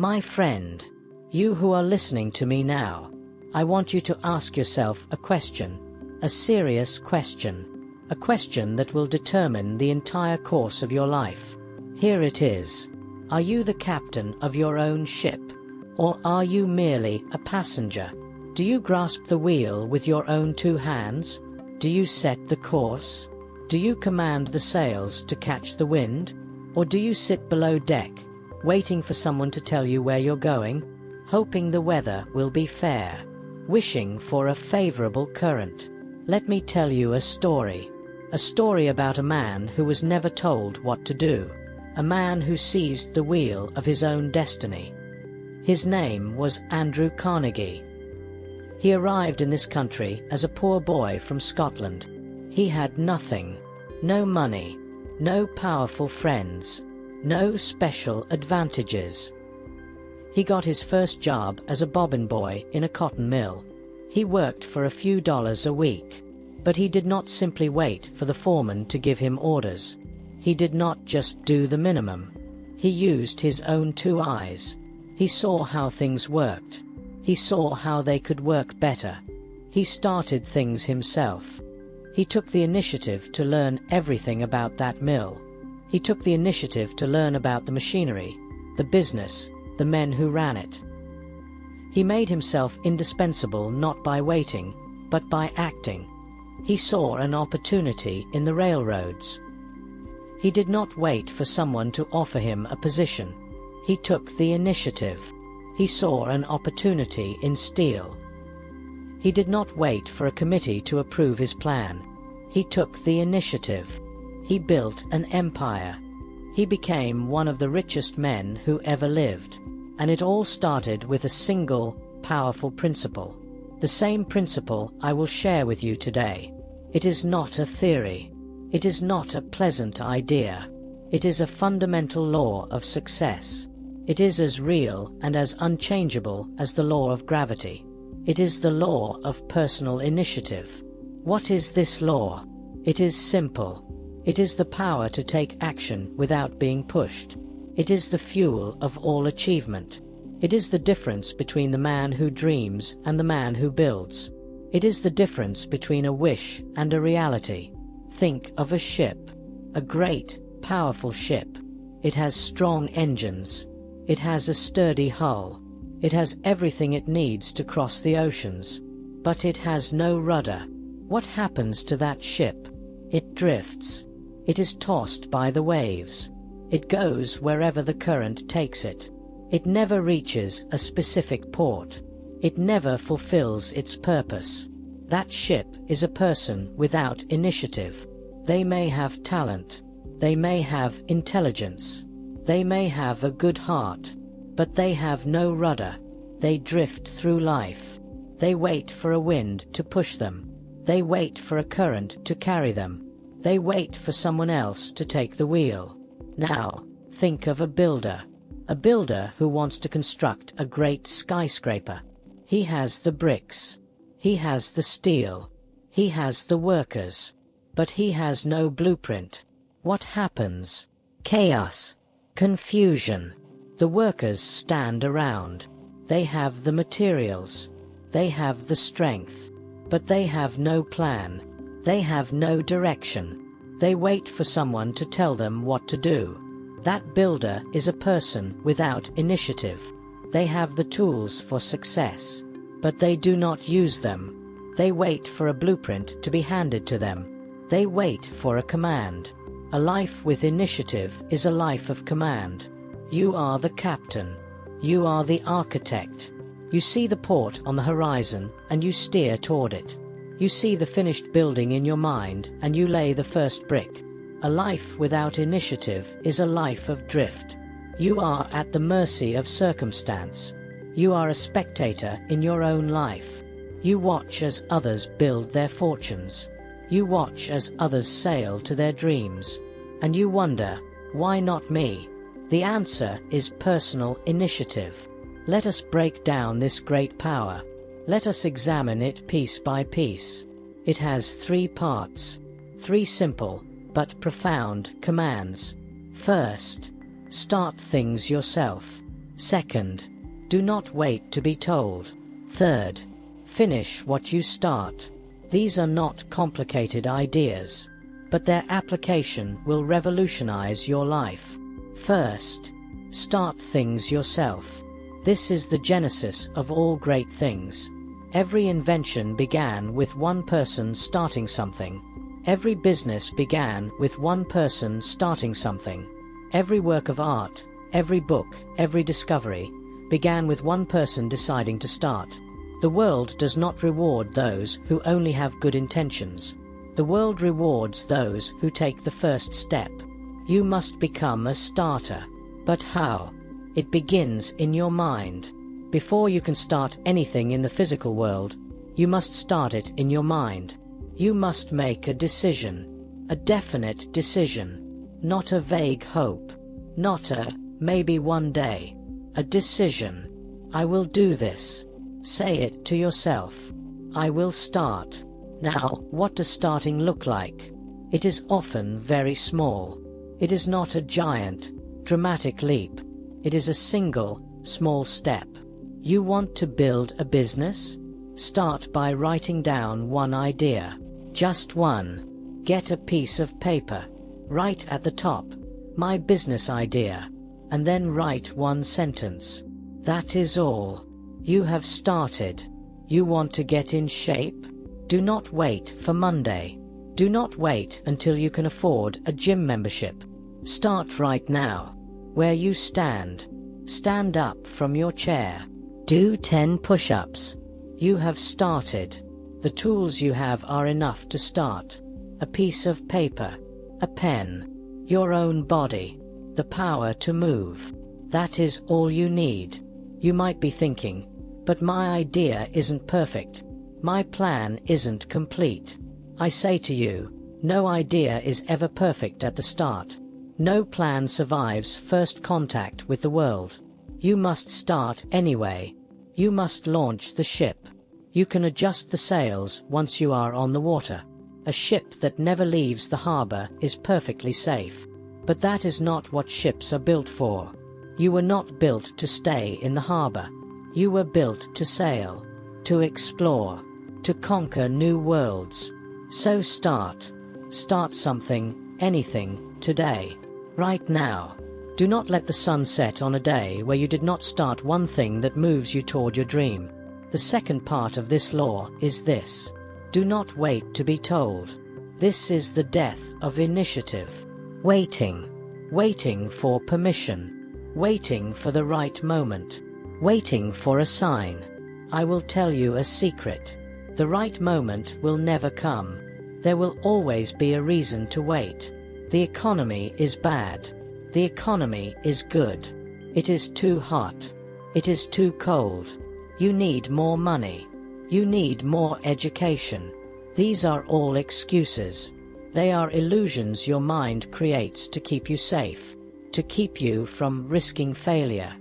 My friend, you who are listening to me now, I want you to ask yourself a question, a serious question, a question that will determine the entire course of your life. Here it is. Are you the captain of your own ship, or are you merely a passenger? Do you grasp the wheel with your own two hands? Do you set the course? Do you command the sails to catch the wind? Or do you sit below deck, waiting for someone to tell you where you're going, hoping the weather will be fair, wishing for a favorable current? Let me tell you a story about a man who was never told what to do, a man who seized the wheel of his own destiny. His name was Andrew Carnegie. He arrived in this country as a poor boy from Scotland. He had nothing, no money, no powerful friends, no special advantages. He got his first job as a bobbin boy in a cotton mill. He worked for a few dollars a week, but he did not simply wait for the foreman to give him orders. He did not just do the minimum. He used his own two eyes. He saw how things worked. He saw how they could work better. He started things himself. He took the initiative to learn everything about that mill. He took the initiative to learn about the machinery, the business, the men who ran it. He made himself indispensable not by waiting, but by acting. He saw an opportunity in the railroads. He did not wait for someone to offer him a position. He took the initiative. He saw an opportunity in steel. He did not wait for a committee to approve his plan. He took the initiative. He built an empire. He became one of the richest men who ever lived. And it all started with a single, powerful principle. The same principle I will share with you today. It is not a theory. It is not a pleasant idea. It is a fundamental law of success. It is as real and as unchangeable as the law of gravity. It is the law of personal initiative. What is this law? It is simple. It is the power to take action without being pushed. It is the fuel of all achievement. It is the difference between the man who dreams and the man who builds. It is the difference between a wish and a reality. Think of a ship, a great, powerful ship. It has strong engines. It has a sturdy hull. It has everything it needs to cross the oceans. But it has no rudder. What happens to that ship? It drifts. It is tossed by the waves. It goes wherever the current takes it. It never reaches a specific port. It never fulfills its purpose. That ship is a person without initiative. They may have talent. They may have intelligence. They may have a good heart. But they have no rudder. They drift through life. They wait for a wind to push them. They wait for a current to carry them. They wait for someone else to take the wheel. Now, think of a builder who wants to construct a great skyscraper. He has the bricks. He has the steel. He has the workers. But he has no blueprint. What happens? Chaos. Confusion. The workers stand around. They have the materials. They have the strength. But they have no plan. They have no direction. They wait for someone to tell them what to do. That builder is a person without initiative. They have the tools for success, but they do not use them. They wait for a blueprint to be handed to them. They wait for a command. A life with initiative is a life of command. You are the captain. You are the architect. You see the port on the horizon and you steer toward it. You see the finished building in your mind and you lay the first brick. A life without initiative is a life of drift. You are at the mercy of circumstance. You are a spectator in your own life. You watch as others build their fortunes. You watch as others sail to their dreams. And you wonder, why not me? The answer is personal initiative. Let us break down this great power. Let us examine it piece by piece. It has 3 parts, 3 simple but profound commands. First, start things yourself. Second, do not wait to be told. Third, finish what you start. These are not complicated ideas, but their application will revolutionize your life. First, start things yourself. This is the genesis of all great things. Every invention began with one person starting something. Every business began with one person starting something. Every work of art, every book, every discovery began with one person deciding to start. The world does not reward those who only have good intentions. The world rewards those who take the first step. You must become a starter. But how? It begins in your mind. Before you can start anything in the physical world, you must start it in your mind. You must make a decision, a definite decision, not a vague hope, not a maybe one day. A decision. I will do this. Say it to yourself. I will start. Now, what does starting look like? It is often very small. It is not a giant, dramatic leap. It is a single, small step. You want to build a business? Start by writing down one idea. Just one. Get a piece of paper. Write at the top, my business idea, and then write one sentence. That is all. You have started. You want to get in shape? Do not wait for Monday. Do not wait until you can afford a gym membership. Start right now. Where you stand. Stand up from your chair. Do 10 push-ups. You have started. The tools you have are enough to start. A piece of paper, a pen, your own body, the power to move. That is all you need. You might be thinking, but my idea isn't perfect. My plan isn't complete. I say to you, no idea is ever perfect at the start. No plan survives first contact with the world. You must start anyway. You must launch the ship. You can adjust the sails once you are on the water. A ship that never leaves the harbor is perfectly safe. But that is not what ships are built for. You were not built to stay in the harbor. You were built to sail, to explore, to conquer new worlds. So start. Start something, anything, today. Right now. Do not let the sun set on a day where you did not start one thing that moves you toward your dream. The second part of this law is this. Do not wait to be told. This is the death of initiative. Waiting. Waiting for permission. Waiting for the right moment. Waiting for a sign. I will tell you a secret. The right moment will never come. There will always be a reason to wait. The economy is bad. The economy is good. It is too hot. It is too cold. You need more money. You need more education. These are all excuses. They are illusions your mind creates to keep you safe, to keep you from risking failure.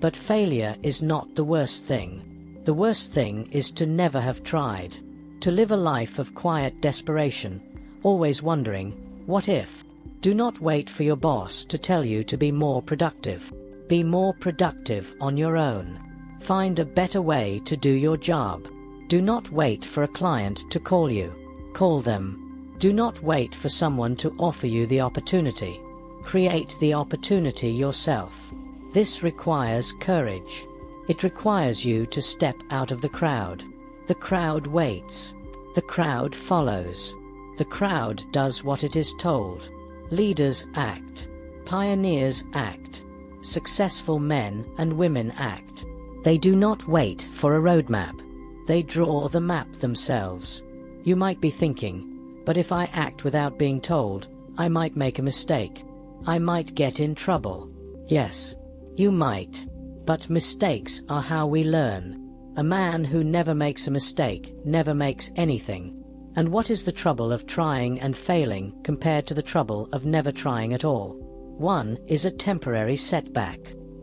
But failure is not the worst thing. The worst thing is to never have tried, to live a life of quiet desperation, always wondering, what if? Do not wait for your boss to tell you to be more productive. Be more productive on your own. Find a better way to do your job. Do not wait for a client to call you. Call them. Do not wait for someone to offer you the opportunity. Create the opportunity yourself. This requires courage. It requires you to step out of the crowd. The crowd waits. The crowd follows. The crowd does what it is told. Leaders act. Pioneers act. Successful men and women act. They do not wait for a roadmap. They draw the map themselves. You might be thinking, but if I act without being told, I might make a mistake. I might get in trouble. Yes, you might. But mistakes are how we learn. A man who never makes a mistake never makes anything. And what is the trouble of trying and failing compared to the trouble of never trying at all? One is a temporary setback.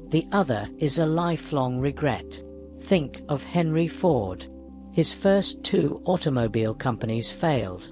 The other is a lifelong regret. Think of Henry Ford. His first 2 automobile companies failed.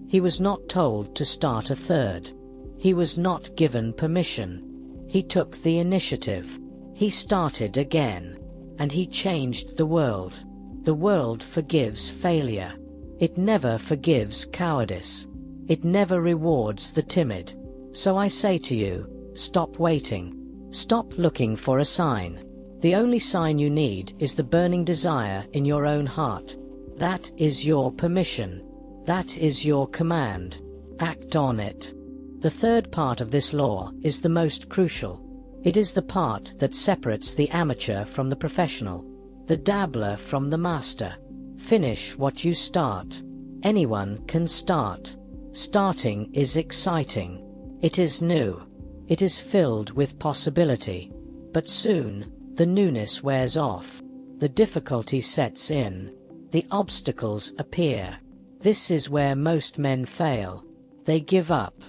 He was not told to start a third. He was not given permission. He took the initiative. He started again, and he changed the world. The world forgives failure. It never forgives cowardice. It never rewards the timid. So I say to you, stop waiting. Stop looking for a sign. The only sign you need is the burning desire in your own heart. That is your permission. That is your command. Act on it. The third part of this law is the most crucial. It is the part that separates the amateur from the professional, the dabbler from the master. Finish what you start. Anyone can start. Starting is exciting. It is new. It is filled with possibility. But soon, the newness wears off. The difficulty sets in. The obstacles appear. This is where most men fail. They give up.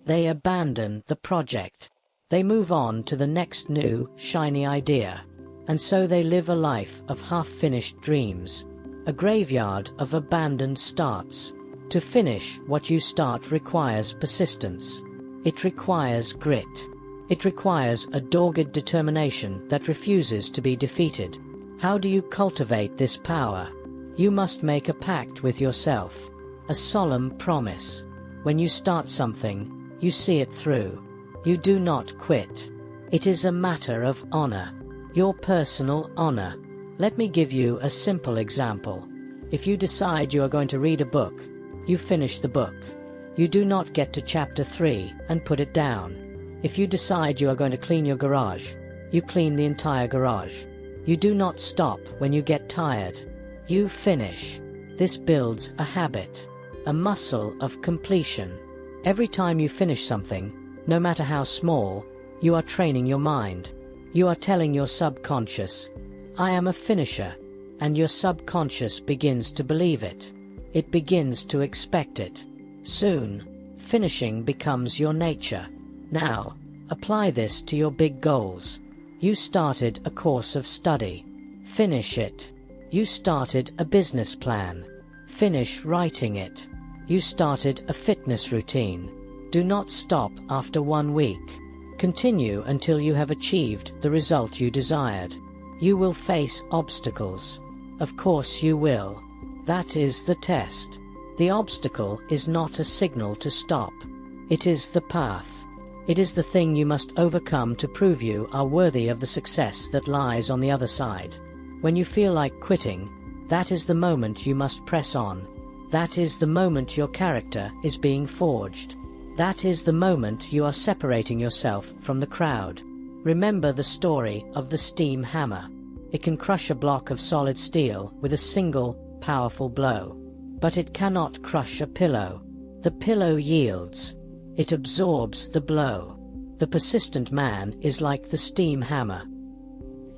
They abandon the project. They move on to the next new, shiny idea. And so they live a life of half-finished dreams. A graveyard of abandoned starts. To finish what you start requires persistence. It requires grit. It requires a dogged determination that refuses to be defeated. How do you cultivate this power? You must make a pact with yourself, a solemn promise. When you start something, you see it through. You do not quit. It is a matter of honor, your personal honor. Let me give you a simple example. If you decide you are going to read a book, you finish the book. You do not get to chapter 3 and put it down. If you decide you are going to clean your garage, you clean the entire garage. You do not stop when you get tired. You finish. This builds a habit, a muscle of completion. Every time you finish something, no matter how small, you are training your mind. You are telling your subconscious, I am a finisher, and your subconscious begins to believe it. It begins to expect it. Soon, finishing becomes your nature. Now, apply this to your big goals. You started a course of study. Finish it. You started a business plan. Finish writing it. You started a fitness routine. Do not stop after 1 week. Continue until you have achieved the result you desired. You will face obstacles. Of course you will. That is the test. The obstacle is not a signal to stop. It is the path. It is the thing you must overcome to prove you are worthy of the success that lies on the other side. When you feel like quitting, that is the moment you must press on. That is the moment your character is being forged. That is the moment you are separating yourself from the crowd. Remember the story of the steam hammer. It can crush a block of solid steel with a single, powerful blow. But it cannot crush a pillow. The pillow yields. It absorbs the blow. The persistent man is like the steam hammer.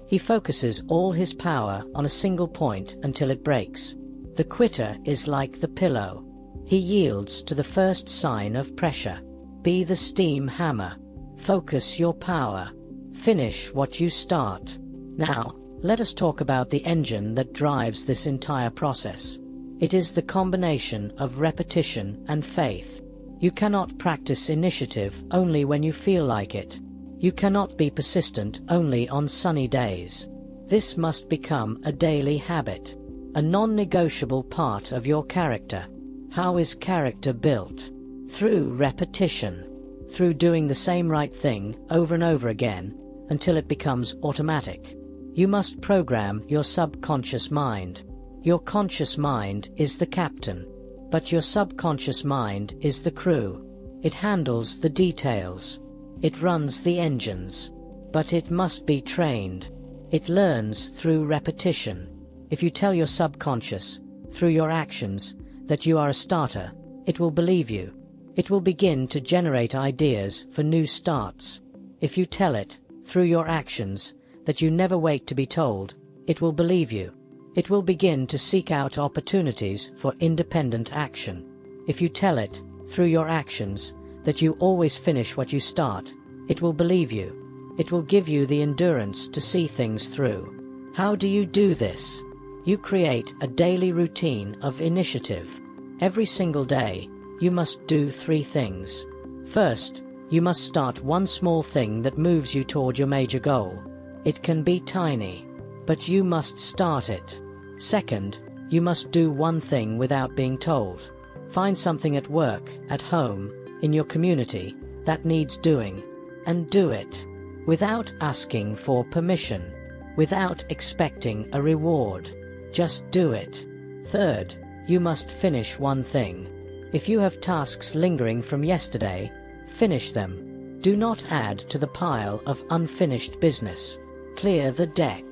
He focuses all his power on a single point until it breaks. The quitter is like the pillow. He yields to the first sign of pressure. Be the steam hammer. Focus your power. Finish what you start. Now, let us talk about the engine that drives this entire process. It is the combination of repetition and faith. You cannot practice initiative only when you feel like it. You cannot be persistent only on sunny days. This must become a daily habit, a non-negotiable part of your character. How is character built? Through repetition, through doing the same right thing over and over again until it becomes automatic. You must program your subconscious mind. Your conscious mind is the captain, but your subconscious mind is the crew. It handles the details. It runs the engines. But it must be trained. It learns through repetition. If you tell your subconscious, through your actions, that you are a starter, it will believe you. It will begin to generate ideas for new starts. If you tell it, through your actions, that you never wait to be told, it will believe you. It will begin to seek out opportunities for independent action. If you tell it, through your actions, that you always finish what you start, it will believe you. It will give you the endurance to see things through. How do you do this? You create a daily routine of initiative. Every single day, you must do 3 things. First, you must start one small thing that moves you toward your major goal. It can be tiny, but you must start it. Second, you must do one thing without being told. Find something at work, at home, in your community, that needs doing, and do it. Without asking for permission. Without expecting a reward. Just do it. Third, you must finish one thing. If you have tasks lingering from yesterday, finish them. Do not add to the pile of unfinished business. Clear the deck.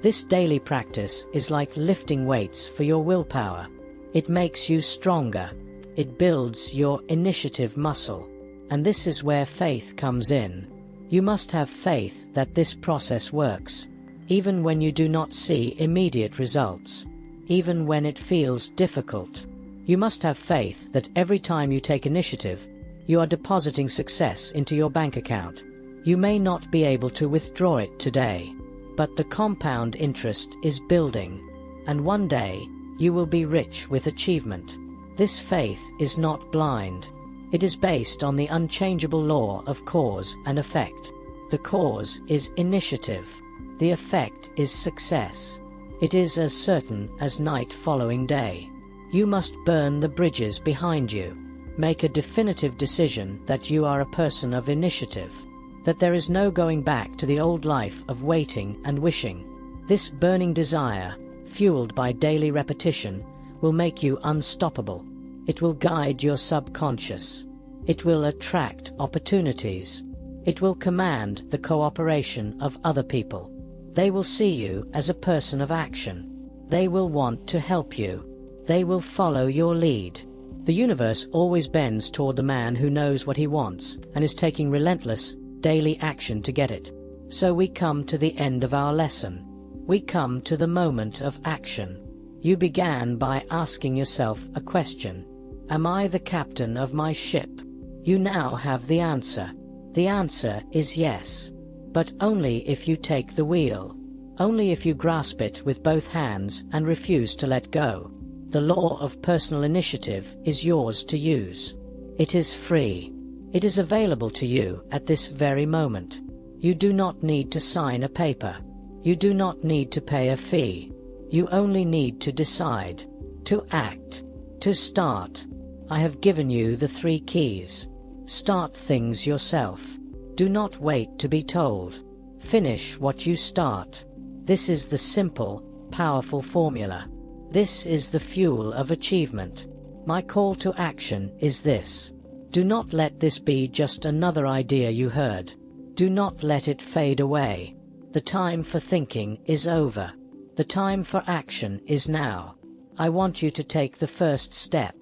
This daily practice is like lifting weights for your willpower. It makes you stronger. It builds your initiative muscle. And this is where faith comes in. You must have faith that this process works, even when you do not see immediate results, even when it feels difficult. You must have faith that every time you take initiative, you are depositing success into your bank account. You may not be able to withdraw it today, but the compound interest is building, and one day you will be rich with achievement. This faith is not blind. It is based on the unchangeable law of cause and effect. The cause is initiative. The effect is success. It is as certain as night following day. You must burn the bridges behind you. Make a definitive decision that you are a person of initiative, that there is no going back to the old life of waiting and wishing. This burning desire, fueled by daily repetition, will make you unstoppable. It will guide your subconscious. It will attract opportunities. It will command the cooperation of other people. They will see you as a person of action. They will want to help you. They will follow your lead. The universe always bends toward the man who knows what he wants and is taking relentless, daily action to get it. So we come to the end of our lesson. We come to the moment of action. You began by asking yourself a question. Am I the captain of my ship? You now have the answer. The answer is yes. But only if you take the wheel. Only if you grasp it with both hands and refuse to let go. The law of personal initiative is yours to use. It is free. It is available to you at this very moment. You do not need to sign a paper. You do not need to pay a fee. You only need to decide, to act, to start. I have given you the 3 keys. Start things yourself. Do not wait to be told. Finish what you start. This is the simple, powerful formula. This is the fuel of achievement. My call to action is this. Do not let this be just another idea you heard. Do not let it fade away. The time for thinking is over. The time for action is now. I want you to take the first step.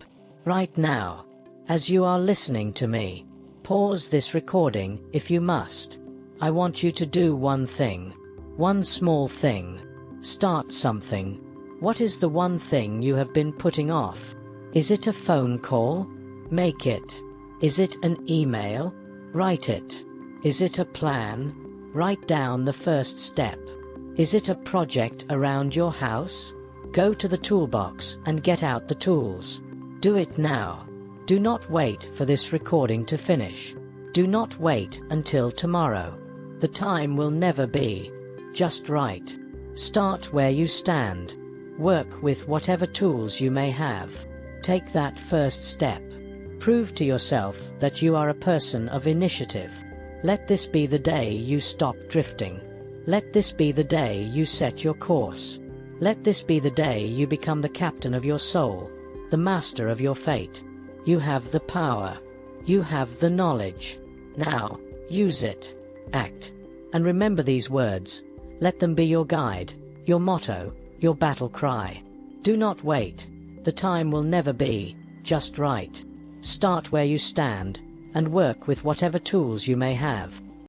Right now. As you are listening to me. Pause this recording if you must. I want you to do one thing. One small thing. Start something. What is the one thing you have been putting off? Is it a phone call? Make it. Is it an email? Write it. Is it a plan? Write down the first step. Is it a project around your house? Go to the toolbox and get out the tools. Do it now. Do not wait for this recording to finish. Do not wait until tomorrow. The time will never be just right. Start where you stand. Work with whatever tools you may have. Take that first step. Prove to yourself that you are a person of initiative. Let this be the day you stop drifting. Let this be the day you set your course. Let this be the day you become the captain of your soul, the master of your fate. You have the power. You have the knowledge. Now, use it. Act. And remember these words. Let them be your guide, your motto, your battle cry. Do not wait. The time will never be just right. Start where you stand, and work with whatever tools you may have.